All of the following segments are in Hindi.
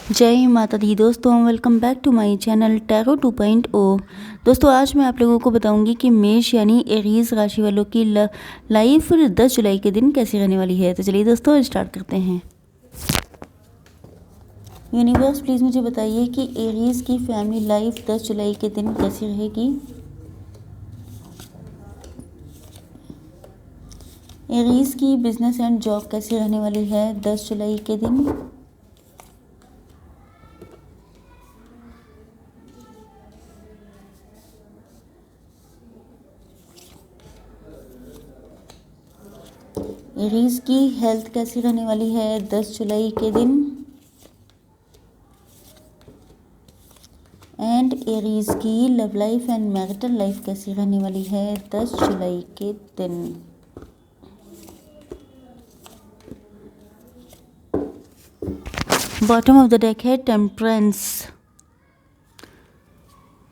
जय माता दी दोस्तों, welcome back to my channel tarot 2.0। दोस्तों आज मैं आप लोगों को बताऊंगी कि मेष यानी एरीज राशि वालों की लाइफ 10 जुलाई के दिन कैसी रहने वाली है। तो चलिए दोस्तों स्टार्ट करते हैं। यूनिवर्स प्लीज़ मुझे बताइए कि एरीज की फैमिली लाइफ 10 जुलाई के दिन कैसी रहेगी। एरीज की बिजनेस एंड जॉब कैसी रहने वाली है 10 जुलाई के दिन। एरीज की हेल्थ कैसी रहने वाली है 10 जुलाई के दिन। एंड एरीज की love life and marital life कैसी रहने वाली है 10 जुलाई के दिन। बॉटम ऑफ द डेक है टेम्परेंस।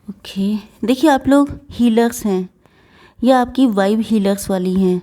ओके, देखिए आप लोग हीलर्स हैं या आपकी वाइब हीलर्स वाली हैं।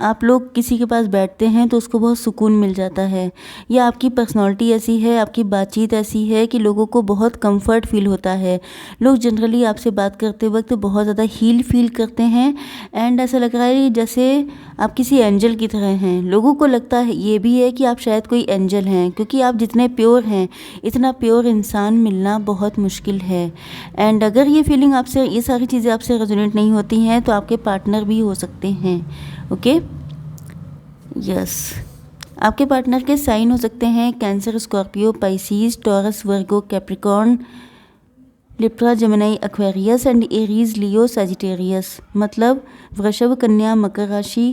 आप लोग किसी के पास बैठते हैं तो उसको बहुत सुकून मिल जाता है, या आपकी पर्सनालिटी ऐसी है, आपकी बातचीत ऐसी है कि लोगों को बहुत कंफर्ट फील होता है। लोग जनरली आपसे बात करते वक्त बहुत ज़्यादा हील फील करते हैं एंड ऐसा लग रहा है जैसे आप किसी एंजल की तरह हैं। लोगों को लगता है ये भी है कि आप शायद कोई एंजल हैं, क्योंकि आप जितने प्योर हैं, इतना प्योर इंसान मिलना बहुत मुश्किल है। एंड अगर ये फीलिंग आपसे, ये सारी चीज़ें आपसे रेजोनेट नहीं होती हैं तो आपके पार्टनर भी हो सकते हैं। ओके, यस, आपके पार्टनर के साइन हो सकते हैं cancer, Scorpio, Pisces, taurus, Virgo, Capricorn, Libra, Gemini, Aquarius and Aries, Leo, Sagittarius. मतलब वृषभ, कन्या, मकर राशि,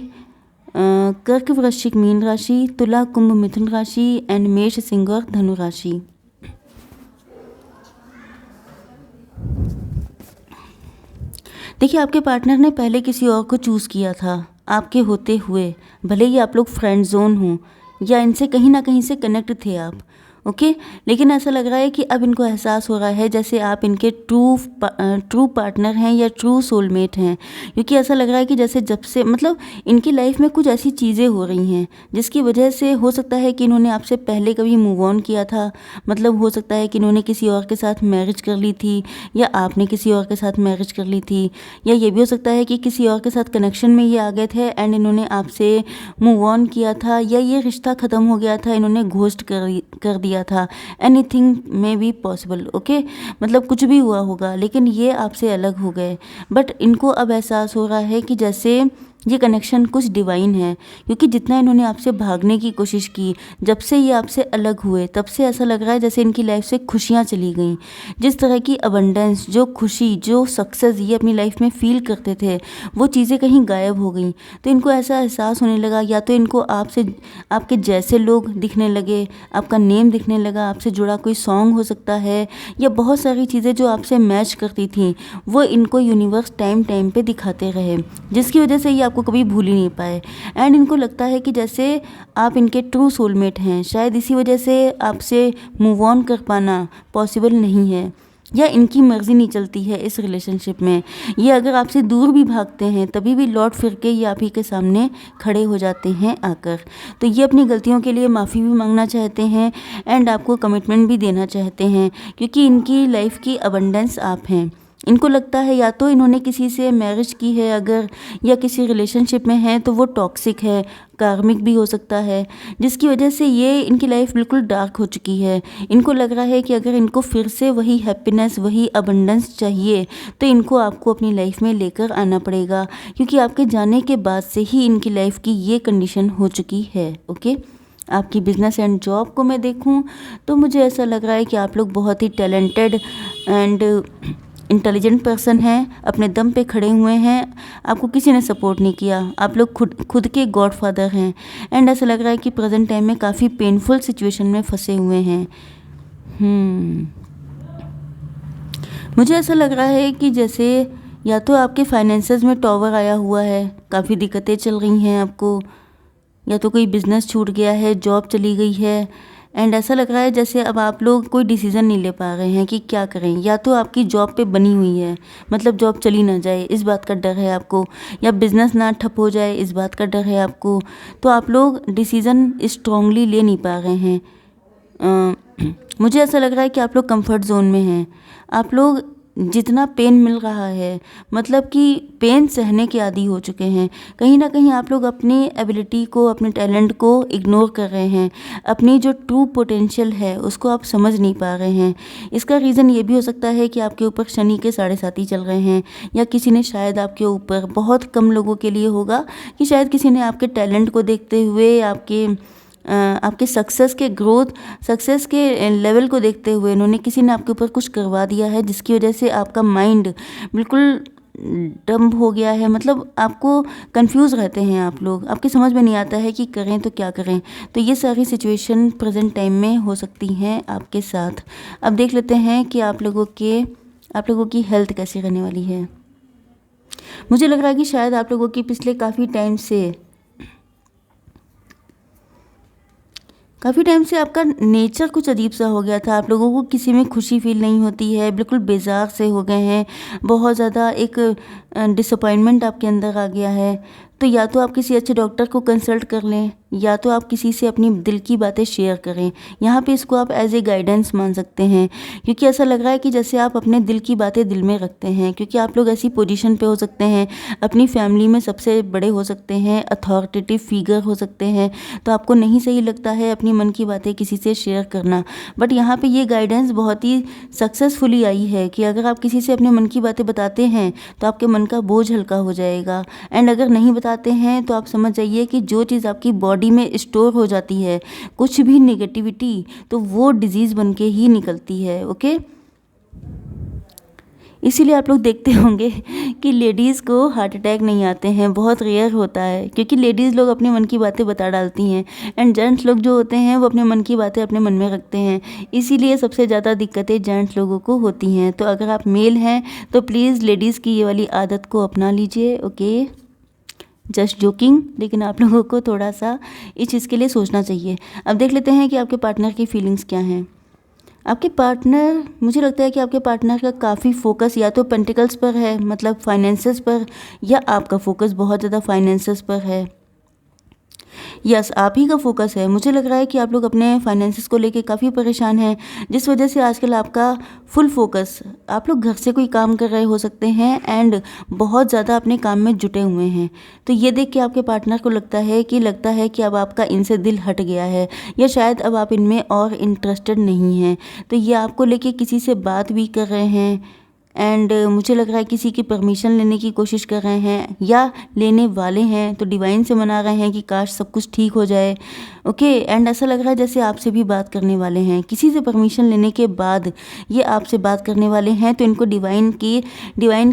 कर्क, वृश्चिक, मीन राशि, तुला, कुंभ, मिथुन राशि एंड मेष, सिंह और धनु राशि। देखिए आपके पार्टनर ने पहले किसी और को चूज़ किया था आपके होते हुए, भले ही आप लोग फ्रेंड जोन हों या इनसे कहीं ना कहीं से कनेक्ट थे आप। ओके, लेकिन ऐसा लग रहा है कि अब इनको एहसास हो रहा है जैसे आप इनके ट्रू पार्टनर हैं या ट्रू सोलमेट हैं, क्योंकि ऐसा लग रहा है कि जैसे जब से मतलब इनकी लाइफ में कुछ ऐसी चीज़ें हो रही हैं जिसकी वजह से हो सकता है कि इन्होंने आपसे पहले कभी मूव ऑन किया था। मतलब हो सकता है कि इन्होंने किसी और के साथ मैरिज कर ली थी, या आपने किसी और के साथ मैरिज कर ली थी, या ये भी हो सकता है कि किसी और के साथ कनेक्शन में ये आ गए थे एंड इन्होंने आपसे मूव ऑन किया था, या ये रिश्ता ख़त्म हो गया था, इन्होंने घोस्ट कर दिया था। Anything may be possible. Okay, मतलब कुछ भी हुआ होगा, लेकिन ये आपसे अलग हो गए। बट इनको अब एहसास हो रहा है कि जैसे ये कनेक्शन कुछ डिवाइन है, क्योंकि जितना इन्होंने आपसे भागने की कोशिश की, जब से ये आपसे अलग हुए तब से ऐसा लग रहा है जैसे इनकी लाइफ से खुशियाँ चली गई। जिस तरह की अबंडेंस, जो खुशी, जो सक्सेस ये अपनी लाइफ में फील करते थे, वो चीज़ें कहीं गायब हो गई। तो इनको ऐसा एहसास होने लगा, या तो इनको आपसे, आपके जैसे लोग दिखने लगे, आपका नेम दिखने लगा, आपसे जुड़ा कोई सॉन्ग हो सकता है, या बहुत सारी चीज़ें जो आपसे मैच करती थी वो इनको यूनिवर्स टाइम टाइम पे दिखाते रहे, जिसकी वजह से ये आपको कभी भूल ही नहीं पाए। एंड इनको लगता है कि जैसे आप इनके ट्रू सोलमेट हैं, शायद इसी वजह से आपसे मूव ऑन कर पाना पॉसिबल नहीं है, या इनकी मर्ज़ी नहीं चलती है इस रिलेशनशिप में। ये अगर आपसे दूर भी भागते हैं तभी भी लौट फिर के ये आप ही के सामने खड़े हो जाते हैं आकर। तो ये अपनी गलतियों के लिए माफ़ी भी मांगना चाहते हैं एंड आपको कमिटमेंट भी देना चाहते हैं, क्योंकि इनकी लाइफ की अबंडेंस आप हैं। इनको लगता है या तो इन्होंने किसी से मैरिज की है अगर, या किसी रिलेशनशिप में है तो वो टॉक्सिक है, कार्मिक भी हो सकता है, जिसकी वजह से ये इनकी लाइफ बिल्कुल डार्क हो चुकी है। इनको लग रहा है कि अगर इनको फिर से वही हैप्पीनेस, वही अबंडेंस चाहिए तो इनको आपको अपनी लाइफ में लेकर आना पड़ेगा, क्योंकि आपके जाने के बाद से ही इनकी लाइफ की ये कंडीशन हो चुकी है। ओके, आपकी बिजनेस एंड जॉब को मैं देखूं तो मुझे ऐसा लग रहा है कि आप लोग बहुत ही टैलेंटेड एंड इंटेलिजेंट पर्सन हैं, अपने दम पे खड़े हुए हैं, आपको किसी ने सपोर्ट नहीं किया, आप लोग खुद के गॉड फादर हैं। एंड ऐसा लग रहा है कि प्रेजेंट टाइम में काफ़ी पेनफुल सिचुएशन में फंसे हुए हैं। मुझे ऐसा लग रहा है कि जैसे या तो आपके फाइनेंसेस में टॉवर आया हुआ है, काफ़ी दिक्कतें चल रही हैं आपको, या तो कोई बिजनेस छूट गया है, जॉब चली गई है। एंड ऐसा लग रहा है जैसे अब आप लोग कोई डिसीज़न नहीं ले पा रहे हैं कि क्या करें। या तो आपकी जॉब पे बनी हुई है, मतलब जॉब चली ना जाए इस बात का डर है आपको, या बिज़नेस ना ठप हो जाए इस बात का डर है आपको। तो आप लोग डिसीज़न स्ट्रांगली ले नहीं पा रहे हैं। मुझे ऐसा लग रहा है कि आप लोग कंफर्ट जोन में हैं। आप लोग जितना पेन मिल रहा है, मतलब कि पेन सहने के आदी हो चुके हैं। कहीं ना कहीं आप लोग अपनी एबिलिटी को, अपने टैलेंट को इग्नोर कर रहे हैं। अपनी जो ट्रू पोटेंशियल है उसको आप समझ नहीं पा रहे हैं। इसका रीज़न ये भी हो सकता है कि आपके ऊपर शनि के 7.5 चल रहे हैं, या किसी ने शायद आपके ऊपर, बहुत कम लोगों के लिए होगा कि शायद किसी ने आपके टैलेंट को देखते हुए, आपके सक्सेस के ग्रोथ, सक्सेस के लेवल को देखते हुए उन्होंने, किसी ने आपके ऊपर कुछ करवा दिया है जिसकी वजह से आपका माइंड बिल्कुल डम्ब हो गया है। मतलब आपको कंफ्यूज रहते हैं आप लोग, आपके समझ में नहीं आता है कि करें तो क्या करें। तो ये सारी सिचुएशन प्रेजेंट टाइम में हो सकती हैं आपके साथ। अब देख लेते हैं कि आप लोगों की हेल्थ कैसी रहने वाली है। मुझे लग रहा है कि शायद आप लोगों की पिछले काफ़ी टाइम से आपका नेचर कुछ अजीब सा हो गया था। आप लोगों को किसी में खुशी फील नहीं होती है, बिल्कुल बेजार से हो गए हैं। बहुत ज़्यादा एक डिसअपॉइंटमेंट आपके अंदर आ गया है। तो या तो आप किसी अच्छे डॉक्टर को कंसल्ट कर लें, या तो आप किसी से अपनी दिल की बातें शेयर करें। यहाँ पे इसको आप एज ए गाइडेंस मान सकते हैं, क्योंकि ऐसा लग रहा है कि जैसे आप अपने दिल की बातें दिल में रखते हैं। क्योंकि आप लोग ऐसी पोजीशन पे हो सकते हैं, अपनी फैमिली में सबसे बड़े हो सकते हैं, अथॉरिटेटिव फिगर हो सकते हैं। तो आपको नहीं सही लगता है अपनी मन की बातें किसी से शेयर करना। बट यहाँ पे ये गाइडेंस बहुत ही सक्सेसफुली आई है कि अगर आप किसी से अपने मन की बातें बताते हैं तो आपके मन का बोझ हल्का हो जाएगा। एंड अगर नहीं बताते हैं तो आप समझ जाइए कि जो चीज़ आपकी बॉडी में स्टोर हो जाती है, कुछ भी नेगेटिविटी, तो वो डिजीज़ बन के ही निकलती है। ओके, इसीलिए आप लोग देखते होंगे कि लेडीज़ को हार्ट अटैक नहीं आते हैं, बहुत रेयर होता है, क्योंकि लेडीज़ लोग अपने मन की बातें बता डालती हैं। एंड जेंट्स लोग जो होते हैं वो अपने मन की बातें अपने मन में रखते हैं। इसीलिए सबसे ज़्यादा दिक्कतें जेंट्स लोगों को होती हैं। तो अगर आप मेल हैं तो प्लीज़ लेडीज़ की ये वाली आदत को अपना लीजिए। ओके, जस्ट जोकिंग, लेकिन आप लोगों को थोड़ा सा इस चीज़ के लिए सोचना चाहिए। अब देख लेते हैं कि आपके पार्टनर की फीलिंग्स क्या हैं। आपके पार्टनर, मुझे लगता है कि आपके पार्टनर का काफ़ी फोकस या तो पेंटिकल्स पर है, मतलब फाइनेंसेस पर, या आपका फोकस बहुत ज़्यादा फाइनेंसेस पर है। यस, आप ही का फोकस है। मुझे लग रहा है कि आप लोग अपने फाइनेंसेस को लेके काफ़ी परेशान हैं, जिस वजह से आजकल आपका फुल फोकस, आप लोग घर से कोई काम कर रहे हो सकते हैं एंड बहुत ज़्यादा अपने काम में जुटे हुए हैं। तो ये देख के आपके पार्टनर को लगता है कि अब आपका इनसे दिल हट गया है, या शायद अब आप इनमें और इंटरेस्टेड नहीं हैं। तो ये आपको लेके किसी से बात भी कर रहे हैं, एंड मुझे लग रहा है किसी की परमिशन लेने की कोशिश कर रहे हैं, या लेने वाले हैं। तो डिवाइन से मना रहे हैं कि काश सब कुछ ठीक हो जाए। ओके, एंड ऐसा लग रहा है जैसे आपसे भी बात करने वाले हैं। किसी से परमिशन लेने के बाद ये आपसे बात करने वाले हैं। तो इनको डिवाइन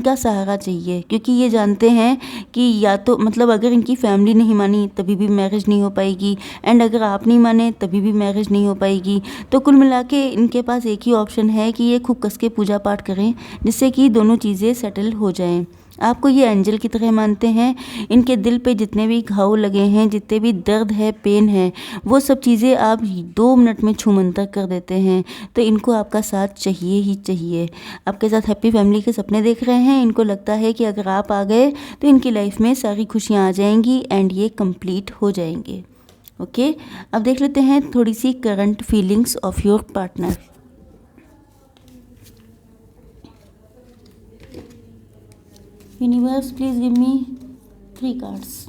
का सहारा चाहिए, क्योंकि ये जानते हैं कि या तो, मतलब अगर इनकी फैमिली नहीं मानी तभी भी मैरिज नहीं हो पाएगी, एंड अगर आप नहीं माने तभी भी मैरिज नहीं हो पाएगी। तो कुल मिला के इनके पास एक ही ऑप्शन है कि ये खूब कस के पूजा पाठ करें, जिससे कि दोनों चीज़ें सेटल हो जाएं। आपको ये एंजल की तरह मानते हैं। इनके दिल पे जितने भी घाव लगे हैं, जितने भी दर्द है, पेन है, वो सब चीज़ें आप 2 मिनट में छूमंतर कर देते हैं। तो इनको आपका साथ चाहिए ही चाहिए। आपके साथ हैप्पी फैमिली के सपने देख रहे हैं। इनको लगता है कि अगर आप आ गए तो इनकी लाइफ में सारी खुशियाँ आ जाएंगी एंड ये कंप्लीट हो जाएंगे। ओके, अब देख लेते हैं थोड़ी सी current feelings of your partner. Universe, please give me 3 cards.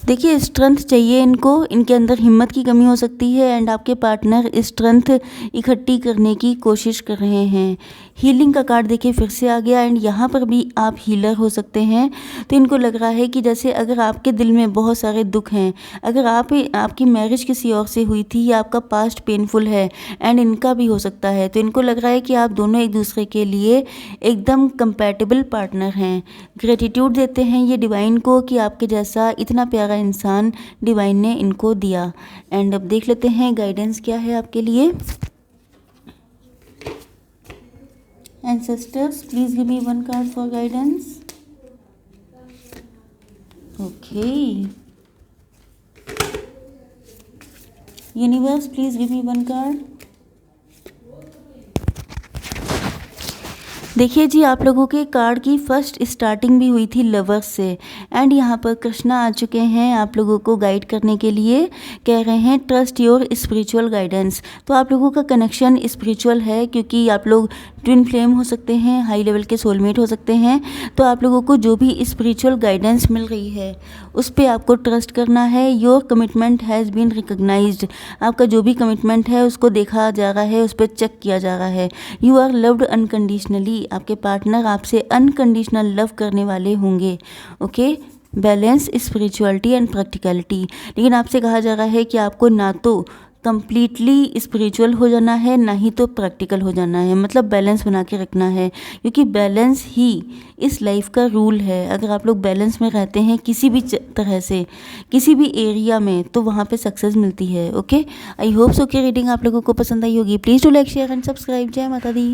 देखिए, स्ट्रेंथ चाहिए इनको, इनके अंदर हिम्मत की कमी हो सकती है, एंड आपके पार्टनर स्ट्रेंथ इकट्ठी करने की कोशिश कर रहे हैं। हीलिंग का कार्ड देखिए फिर से आ गया, एंड यहाँ पर भी आप हीलर हो सकते हैं। तो इनको लग रहा है कि जैसे अगर आपके दिल में बहुत सारे दुख हैं, अगर आपकी मैरिज किसी और से हुई थी, या आपका पास्ट पेनफुल है, एंड इनका भी हो सकता है, तो इनको लग रहा है कि आप दोनों एक दूसरे के लिए एकदम कंपैटिबल पार्टनर हैं। ग्रेटिट्यूड देते हैं ये डिवाइन को कि आपके जैसा इतना प्यारा इंसान डिवाइन ने इनको दिया। एंड अब देख लेते हैं गाइडेंस क्या है आपके लिए। Ancestors, please give me 1 card for guidance. Okay. Universe, please give me 1 card. देखिए जी, आप लोगों के कार्ड की फर्स्ट स्टार्टिंग भी हुई थी लवर्स से, एंड यहाँ पर कृष्णा आ चुके हैं आप लोगों को गाइड करने के लिए। कह रहे हैं ट्रस्ट योर स्पिरिचुअल गाइडेंस। तो आप लोगों का कनेक्शन स्पिरिचुअल है, क्योंकि आप लोग ट्विन फ्लेम हो सकते हैं, हाई लेवल के सोलमेट हो सकते हैं। तो आप लोगों को जो भी स्पिरिचुअल गाइडेंस मिल रही है उस पर आपको ट्रस्ट करना है। Your commitment has been recognised. आपका जो भी कमिटमेंट है उसको देखा जा रहा है, उस पर चेक किया जा रहा है। You are loved unconditionally. आपके पार्टनर आपसे अनकंडीशनल लव करने वाले होंगे। Okay, balance spirituality and practicality. लेकिन आपसे कहा जा रहा है कि आपको ना तो कंप्लीटली स्पिरिचुअल हो जाना है, ना ही तो प्रैक्टिकल हो जाना है। मतलब बैलेंस बना के रखना है, क्योंकि बैलेंस ही इस लाइफ का रूल है। अगर आप लोग बैलेंस में रहते हैं किसी भी तरह से, किसी भी एरिया में, तो वहाँ पे सक्सेस मिलती है। ओके, आई होप सो कि रीडिंग आप लोगों को पसंद आई होगी। Please do like share and subscribe. जय माता दी।